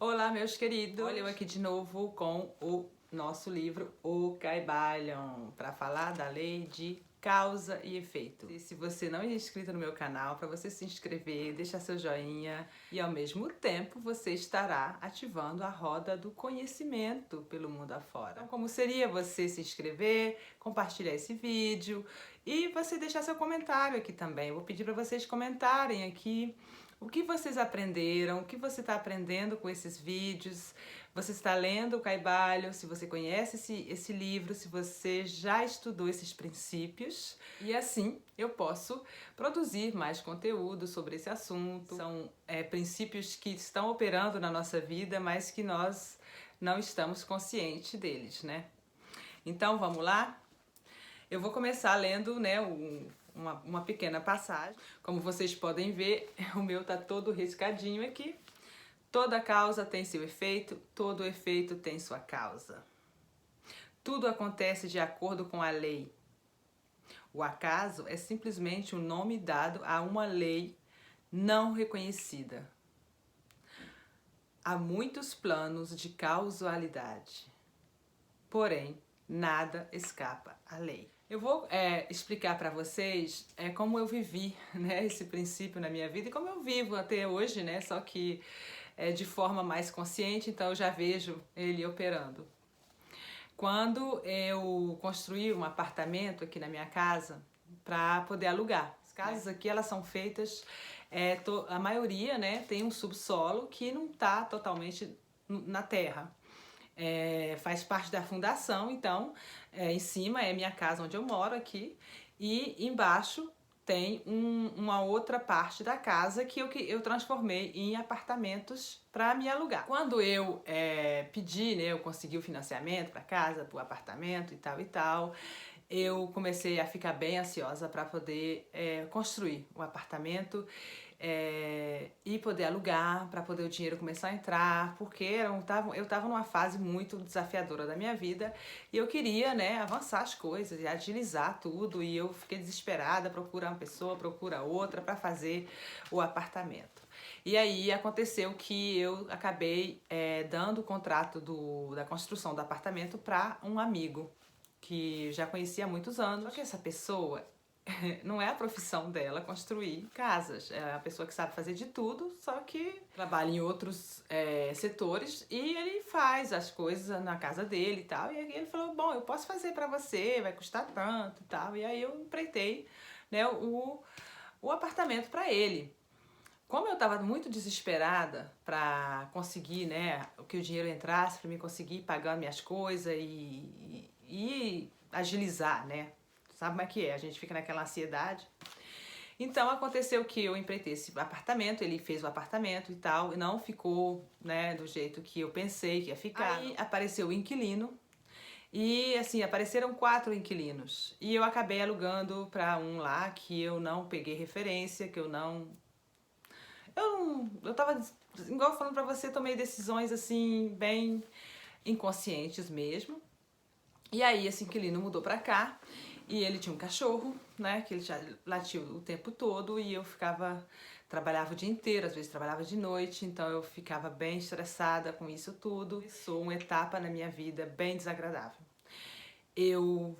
Olá, meus queridos! Olha eu aqui de novo com o nosso livro O Caibalhon, para falar da lei de causa e efeito. E se você não é inscrito no meu canal, para você se inscrever, deixar seu joinha e ao mesmo tempo você estará ativando a roda do conhecimento pelo mundo afora. Então, como seria você se inscrever, compartilhar esse vídeo e você deixar seu comentário aqui também. Eu vou pedir para vocês comentarem aqui o que vocês aprenderam, o que você está aprendendo com esses vídeos. Você está lendo o Caibalho, se você conhece esse livro, se você já estudou esses princípios. E assim eu posso produzir mais conteúdo sobre esse assunto. São princípios que estão operando na nossa vida, mas que nós não estamos conscientes deles, né? Então vamos lá? Eu vou começar lendo, né, uma pequena passagem. Como vocês podem ver, o meu tá todo riscadinho aqui. Toda causa tem seu efeito, todo efeito tem sua causa. Tudo acontece de acordo com a lei. O acaso é simplesmente um nome dado a uma lei não reconhecida. Há muitos planos de causalidade, porém, nada escapa à lei. Eu vou explicar para vocês como eu vivi, né, esse princípio na minha vida e como eu vivo até hoje, né, só que de forma mais consciente, então eu já vejo ele operando. Quando eu construí um apartamento aqui na minha casa para poder alugar. As casas aqui elas são feitas, a maioria, né, tem um subsolo que não está totalmente na terra. Faz parte da fundação, então em cima é minha casa onde eu moro aqui e embaixo tem uma outra parte da casa que eu transformei em apartamentos para me alugar. Quando eu pedi, né, eu consegui o financiamento para casa, para o apartamento e tal, eu comecei a ficar bem ansiosa para poder construir o apartamento e poder alugar, para poder o dinheiro começar a entrar, porque eu tava numa fase muito desafiadora da minha vida e eu queria, né, avançar as coisas e agilizar tudo, e eu fiquei desesperada, procura uma pessoa, procura outra para fazer o apartamento. E aí aconteceu que eu acabei dando o contrato da construção do apartamento para um amigo que já conhecia há muitos anos. Só que essa pessoa não é a profissão dela construir casas, é a pessoa que sabe fazer de tudo, só que trabalha em outros setores e ele faz as coisas na casa dele e tal. E aí ele falou, bom, eu posso fazer para você, vai custar tanto e tal. E aí eu empreitei, né, o apartamento para ele. Como eu estava muito desesperada para conseguir, né, que o dinheiro entrasse, para mim conseguir pagar minhas coisas e agilizar, né? Sabe como é que é? A gente fica naquela ansiedade. Então aconteceu que eu empreitei esse apartamento, ele fez o apartamento e tal, e não ficou, né, do jeito que eu pensei que ia ficar. Aí apareceu o inquilino e assim, apareceram 4 inquilinos. E eu acabei alugando para um lá que eu não peguei referência, que eu tava, igual falando pra você, tomei decisões assim, bem inconscientes mesmo. E aí esse inquilino mudou pra cá e ele tinha um cachorro, né, que ele já latiu o tempo todo e eu trabalhava o dia inteiro, às vezes trabalhava de noite, então eu ficava bem estressada com isso tudo. Sou uma etapa na minha vida bem desagradável. Eu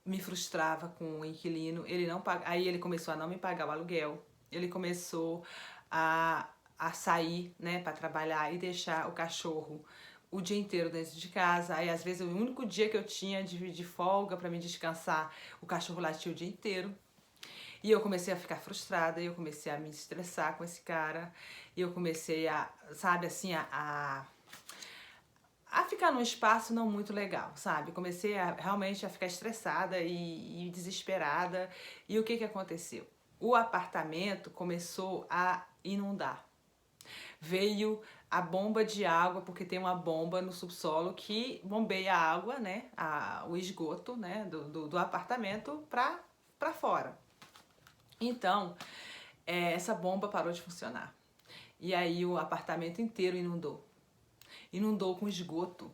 me frustrava com o inquilino, aí ele começou a não me pagar o aluguel, ele começou a sair, né, para trabalhar e deixar o cachorro o dia inteiro dentro de casa. Aí às vezes o único dia que eu tinha de folga para me descansar, o cachorro latia o dia inteiro. E eu comecei a ficar frustrada, e eu comecei a me estressar com esse cara, e eu comecei a, sabe, assim, a ficar num espaço não muito legal, sabe? Comecei realmente a ficar estressada e desesperada. E o que aconteceu? O apartamento começou a inundar. Veio a bomba de água, porque tem uma bomba no subsolo que bombeia a água, né? O esgoto, né? do apartamento para fora. Então, essa bomba parou de funcionar. E aí o apartamento inteiro inundou. Inundou com esgoto.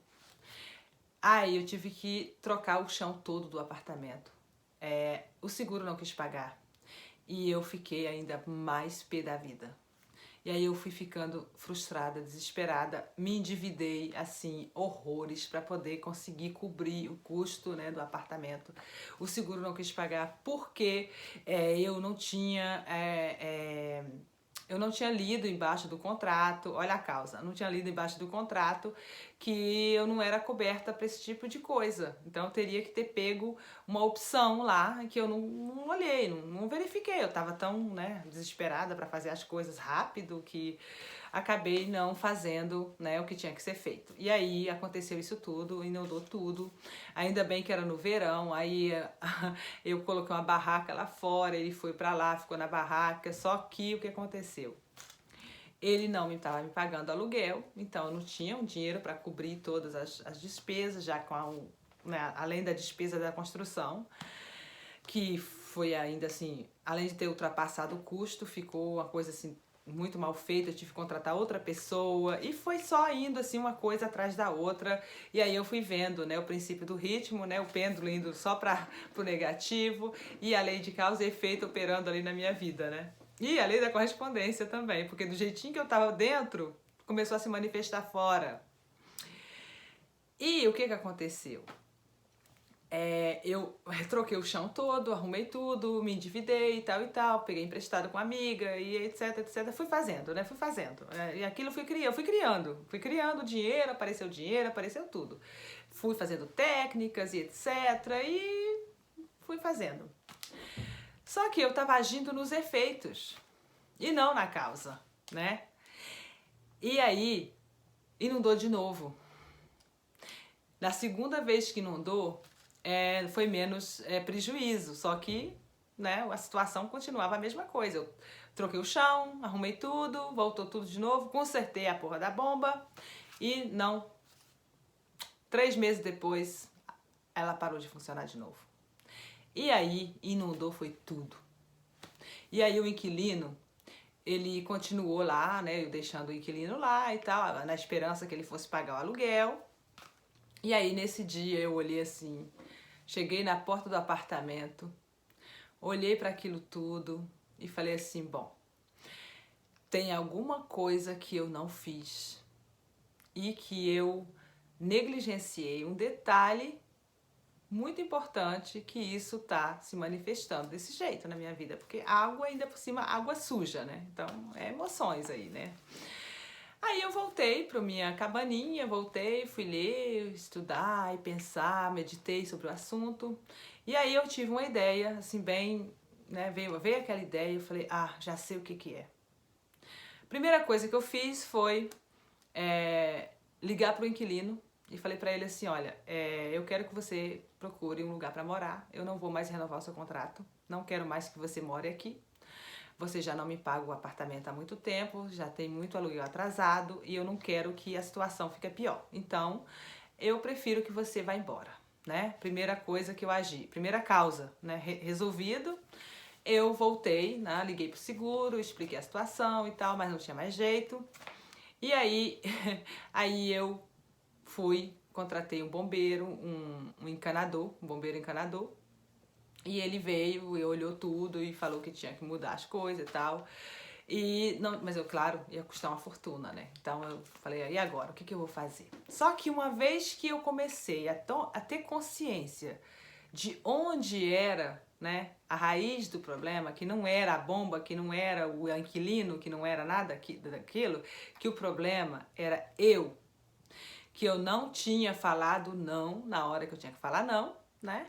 Aí eu tive que trocar o chão todo do apartamento. O seguro não quis pagar. E eu fiquei ainda mais pé da vida. E aí eu fui ficando frustrada, desesperada, me endividei, assim, horrores para poder conseguir cobrir o custo, né, do apartamento. O seguro não quis pagar porque eu não tinha... eu não tinha lido embaixo do contrato, olha a causa, não tinha lido embaixo do contrato que eu não era coberta para esse tipo de coisa. Então eu teria que ter pego uma opção lá que eu não olhei, não verifiquei. Eu estava tão, né, desesperada para fazer as coisas rápido que acabei não fazendo, né, o que tinha que ser feito. E aí aconteceu isso tudo, inundou tudo. Ainda bem que era no verão, aí eu coloquei uma barraca lá fora, ele foi para lá, ficou na barraca, só que o que aconteceu? Ele não estava me pagando aluguel, então eu não tinha um dinheiro para cobrir todas as despesas, já com né, além da despesa da construção, que foi ainda assim, além de ter ultrapassado o custo, ficou uma coisa assim muito mal feita, eu tive que contratar outra pessoa e foi só indo assim uma coisa atrás da outra. E aí eu fui vendo, né, o princípio do ritmo, né, o pêndulo indo só para o negativo e a lei de causa e efeito operando ali na minha vida, né? E a lei da correspondência também, porque do jeitinho que eu tava dentro, começou a se manifestar fora. E o que que aconteceu? Eu troquei o chão todo, arrumei tudo, me endividei e tal, peguei emprestado com uma amiga e etc, etc. Fui fazendo, né? Fui fazendo. E aquilo eu fui criando dinheiro, apareceu tudo. Fui fazendo técnicas e etc. E fui fazendo. Só que eu tava agindo nos efeitos e não na causa, né? E aí, inundou de novo. Na segunda vez que inundou, foi menos prejuízo, só que, né, a situação continuava a mesma coisa. Eu troquei o chão, arrumei tudo, voltou tudo de novo, consertei a porra da bomba e não. 3 meses depois, ela parou de funcionar de novo. E aí, inundou foi tudo. E aí o inquilino, ele continuou lá, né, eu deixando o inquilino lá e tal, na esperança que ele fosse pagar o aluguel. E aí nesse dia eu olhei assim, cheguei na porta do apartamento, olhei para aquilo tudo e falei assim, bom, tem alguma coisa que eu não fiz e que eu negligenciei, um detalhe muito importante que isso tá se manifestando desse jeito na minha vida, porque água ainda por cima, água suja, né? Então é emoções aí, né? Aí eu voltei para minha cabaninha, fui ler, estudar e pensar, meditei sobre o assunto. E aí eu tive uma ideia, assim, bem, né, veio aquela ideia e eu falei, já sei o que que é. Primeira coisa que eu fiz foi ligar para o inquilino e falei para ele assim, olha, eu quero que você procure um lugar para morar, eu não vou mais renovar o seu contrato, não quero mais que você more aqui. Você já não me paga o apartamento há muito tempo, já tem muito aluguel atrasado e eu não quero que a situação fique pior. Então, eu prefiro que você vá embora, né? Primeira coisa que eu agi, primeira causa, né? Resolvido, eu voltei, né? Liguei pro seguro, expliquei a situação e tal, mas não tinha mais jeito. E aí, aí eu fui, contratei um bombeiro, um encanador, um bombeiro encanador. E ele veio e olhou tudo e falou que tinha que mudar as coisas e tal. E não, mas eu, claro, ia custar uma fortuna, né? Então eu falei, e agora? O que que eu vou fazer? Só que uma vez que eu comecei a ter consciência de onde era, né, a raiz do problema, que não era a bomba, que não era o inquilino, que não era nada daquilo, que o problema era eu, que eu não tinha falado não na hora que eu tinha que falar não, né?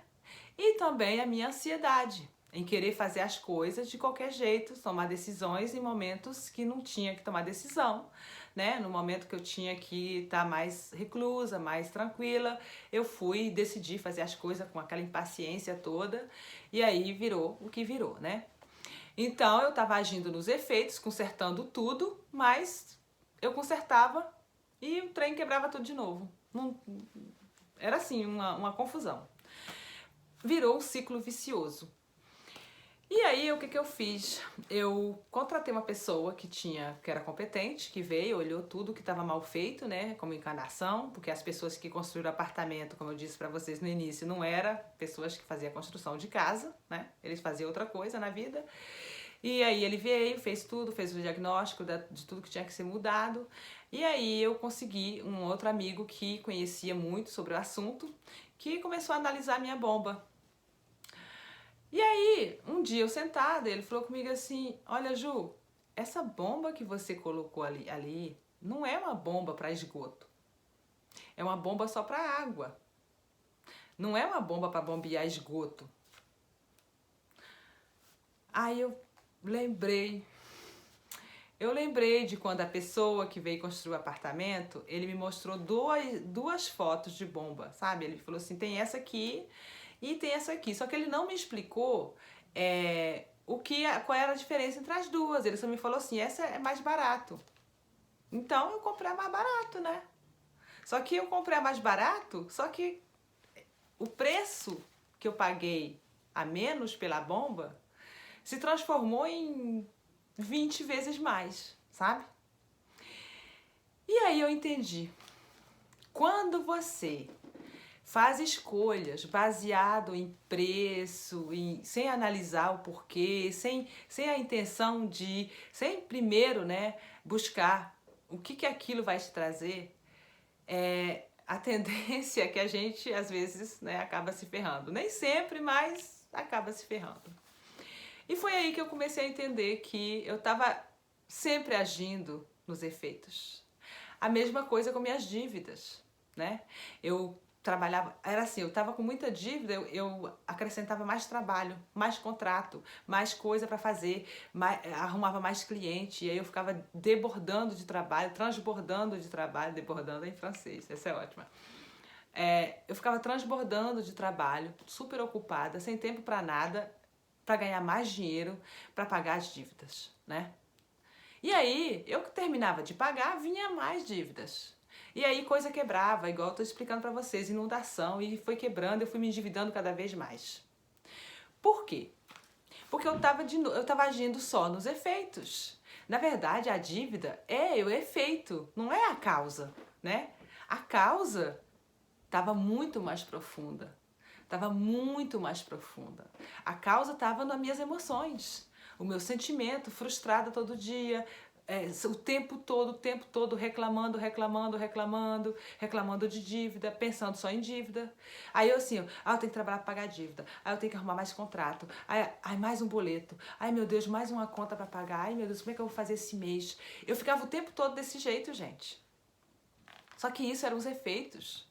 E também a minha ansiedade em querer fazer as coisas de qualquer jeito, tomar decisões em momentos que não tinha que tomar decisão, né? No momento que eu tinha que estar mais reclusa, mais tranquila, eu fui e decidi fazer as coisas com aquela impaciência toda e aí virou o que virou, né? Então eu estava agindo nos efeitos, consertando tudo, mas eu consertava e o trem quebrava tudo de novo. Era assim, uma confusão. Virou um ciclo vicioso. E aí, o que que eu fiz? Eu contratei uma pessoa que era competente, que veio, olhou tudo que estava mal feito, né, como encanação, porque as pessoas que construíram apartamento, como eu disse para vocês no início, não eram pessoas que faziam a construção de casa, né, eles faziam outra coisa na vida. E aí ele veio, fez tudo, fez o diagnóstico de tudo que tinha que ser mudado. E aí eu consegui um outro amigo que conhecia muito sobre o assunto, que começou a analisar a minha bomba. E aí, um dia eu sentada, ele falou comigo assim, olha Ju, essa bomba que você colocou ali não é uma bomba para esgoto, é uma bomba só para água. Não é uma bomba para bombear esgoto. Aí eu lembrei de quando a pessoa que veio construir o apartamento, ele me mostrou duas fotos de bomba, sabe? Ele falou assim, tem essa aqui e tem essa aqui. Só que ele não me explicou qual era a diferença entre as duas. Ele só me falou assim, essa é mais barato. Então eu comprei a mais barato, né? Só que eu comprei a mais barato, só que o preço que eu paguei a menos pela bomba se transformou em 20 vezes mais, sabe? E aí eu entendi. Quando você faz escolhas baseado em preço, sem analisar o porquê, sem a intenção sem primeiro, né, buscar o que aquilo vai te trazer, a tendência é que a gente, às vezes, né, acaba se ferrando. Nem sempre, mas acaba se ferrando. E foi aí que eu comecei a entender que eu estava sempre agindo nos efeitos. A mesma coisa com minhas dívidas, né? Eu trabalhava, era assim, eu estava com muita dívida, eu acrescentava mais trabalho, mais contrato, mais coisa para fazer, arrumava mais cliente, e aí eu ficava debordando de trabalho, transbordando de trabalho, debordando em francês, essa é ótima. Eu ficava transbordando de trabalho, super ocupada, sem tempo para nada, para ganhar mais dinheiro, para pagar as dívidas, né? E aí, eu que terminava de pagar, vinha mais dívidas. E aí, coisa quebrava, igual eu tô explicando para vocês, inundação, e foi quebrando, eu fui me endividando cada vez mais. Por quê? Porque eu tava agindo só nos efeitos. Na verdade, a dívida é o efeito, não é a causa, né? A causa estava muito mais profunda. Estava muito mais profunda. A causa estava nas minhas emoções. O meu sentimento, frustrada todo dia, o tempo todo reclamando de dívida, pensando só em dívida. Aí eu assim, eu tenho que trabalhar para pagar a dívida. Aí eu tenho que arrumar mais contrato. Aí mais um boleto. Ai meu Deus, mais uma conta para pagar. Ai meu Deus, como é que eu vou fazer esse mês? Eu ficava o tempo todo desse jeito, gente. Só que isso eram os efeitos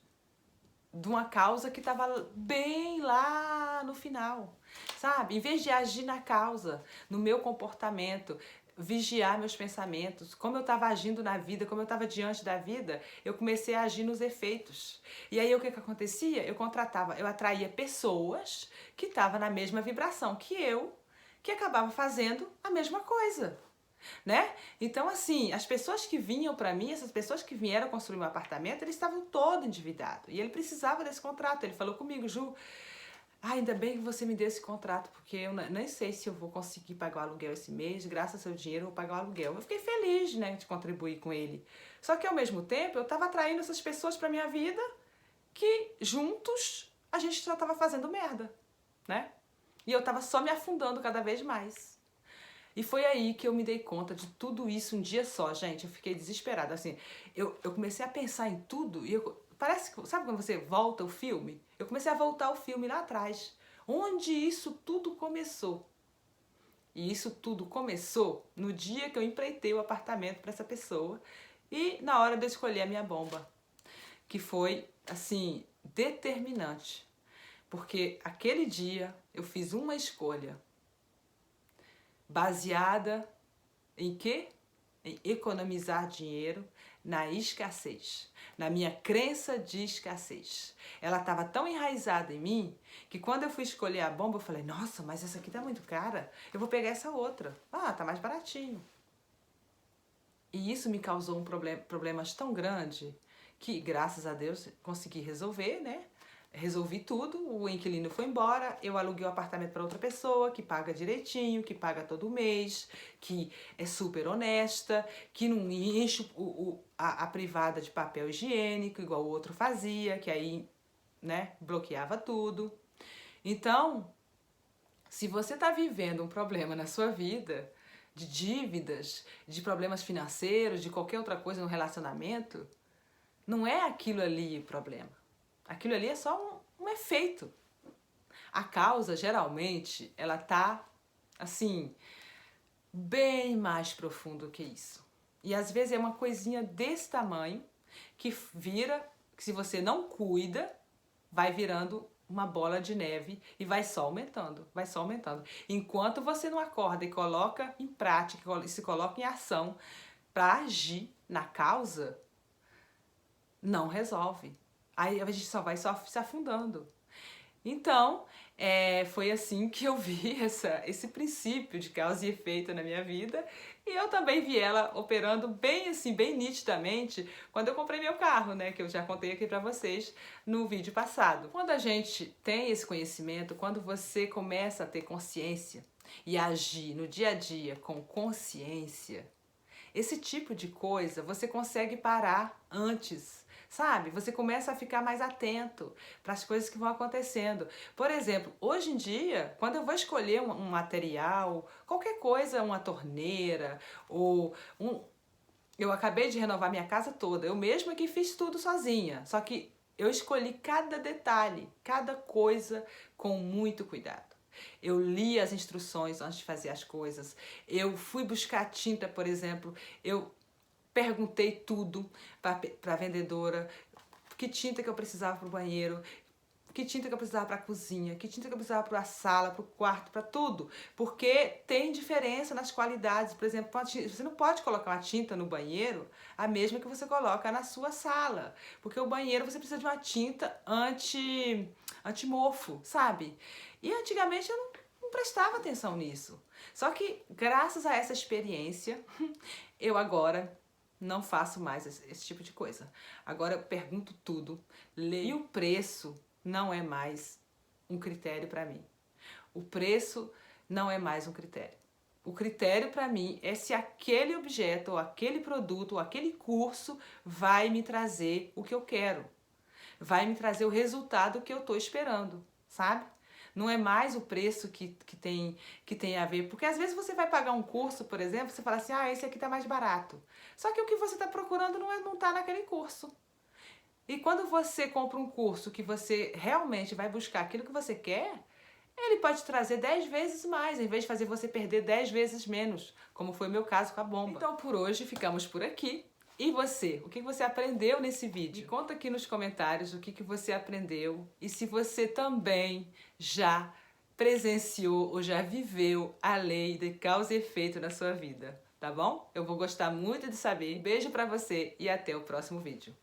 de uma causa que estava bem lá no final, sabe? Em vez de agir na causa, no meu comportamento, vigiar meus pensamentos, como eu estava agindo na vida, como eu estava diante da vida, eu comecei a agir nos efeitos. E aí o que acontecia? Eu atraía pessoas que estavam na mesma vibração que acabava fazendo a mesma coisa. Né? Então, assim, as pessoas que vinham para mim, essas pessoas que vieram construir um apartamento, eles estavam todos endividados. E ele precisava desse contrato. Ele falou comigo, Ju, ainda bem que você me deu esse contrato, porque eu nem sei se eu vou conseguir pagar o aluguel esse mês. Graças ao seu dinheiro, eu vou pagar o aluguel. Eu fiquei feliz, né, de contribuir com ele. Só que, ao mesmo tempo, eu estava atraindo essas pessoas para minha vida que, juntos, a gente já estava fazendo merda, né? E eu estava só me afundando cada vez mais. E foi aí que eu me dei conta de tudo isso um dia só, gente. Eu fiquei desesperada, assim. Eu comecei a pensar em tudo e parece que, sabe quando você volta o filme? Eu comecei a voltar o filme lá atrás, onde isso tudo começou. E isso tudo começou no dia que eu empreitei o apartamento para essa pessoa e na hora de eu escolher a minha bomba, que foi, assim, determinante. Porque aquele dia eu fiz uma escolha baseada em quê? Em economizar dinheiro na escassez, na minha crença de escassez. Ela estava tão enraizada em mim que quando eu fui escolher a bomba, eu falei, nossa, mas essa aqui tá muito cara, eu vou pegar essa outra. Ah, tá mais baratinho. E isso me causou problemas tão grande que, graças a Deus, consegui resolver, né? Resolvi tudo, o inquilino foi embora, eu aluguei o apartamento para outra pessoa que paga direitinho, que paga todo mês, que é super honesta, que não enche a privada de papel higiênico, igual o outro fazia, que aí, né, bloqueava tudo. Então, Se você está vivendo um problema na sua vida, de dívidas, de problemas financeiros, de qualquer outra coisa no relacionamento, não é aquilo ali o problema. Aquilo ali é só um efeito. A causa, geralmente, ela tá, assim, bem mais profundo que isso. E às vezes é uma coisinha desse tamanho que vira, que se você não cuida, vai virando uma bola de neve e vai só aumentando, vai só aumentando. Enquanto você não acorda e coloca em prática, e se coloca em ação para agir na causa, não resolve. Aí a gente só vai se afundando. Então, foi assim que eu vi esse princípio de causa e efeito na minha vida. E eu também vi ela operando bem assim, bem nitidamente, quando eu comprei meu carro, né? Que eu já contei aqui pra vocês no vídeo passado. Quando a gente tem esse conhecimento, quando você começa a ter consciência e agir no dia a dia com consciência, esse tipo de coisa você consegue parar antes, sabe? Você começa a ficar mais atento para as coisas que vão acontecendo. Por exemplo, hoje em dia, quando eu vou escolher um material, qualquer coisa, uma torneira ou eu acabei de renovar minha casa toda, eu mesma que fiz tudo sozinha, só que eu escolhi cada detalhe, cada coisa com muito cuidado. Eu li as instruções antes de fazer as coisas, eu fui buscar tinta, por exemplo, eu perguntei tudo para a vendedora, que tinta que eu precisava para o banheiro, que tinta que eu precisava para a cozinha, que tinta que eu precisava para a sala, para o quarto, para tudo. Porque tem diferença nas qualidades. Por exemplo, você não pode colocar uma tinta no banheiro a mesma que você coloca na sua sala. Porque o banheiro você precisa de uma tinta anti-mofo, sabe? E antigamente eu não prestava atenção nisso. Só que graças a essa experiência, eu agora não faço mais esse tipo de coisa. Agora eu pergunto tudo, leio. E o preço não é mais um critério para mim. O preço não é mais um critério. O critério para mim é se aquele objeto, ou aquele produto, ou aquele curso vai me trazer o que eu quero. Vai me trazer o resultado que eu estou esperando, sabe? Não é mais o preço que tem a ver. Porque às vezes você vai pagar um curso, por exemplo, você fala assim, esse aqui está mais barato. Só que o que você está procurando não está naquele curso. E quando você compra um curso que você realmente vai buscar aquilo que você quer, ele pode trazer 10 vezes mais, em vez de fazer você perder 10 vezes menos, como foi o meu caso com a bomba. Então por hoje ficamos por aqui. E você? O que você aprendeu nesse vídeo? Me conta aqui nos comentários o que você aprendeu e se você também já presenciou ou já viveu a lei de causa e efeito na sua vida, tá bom? Eu vou gostar muito de saber. Beijo pra você e até o próximo vídeo.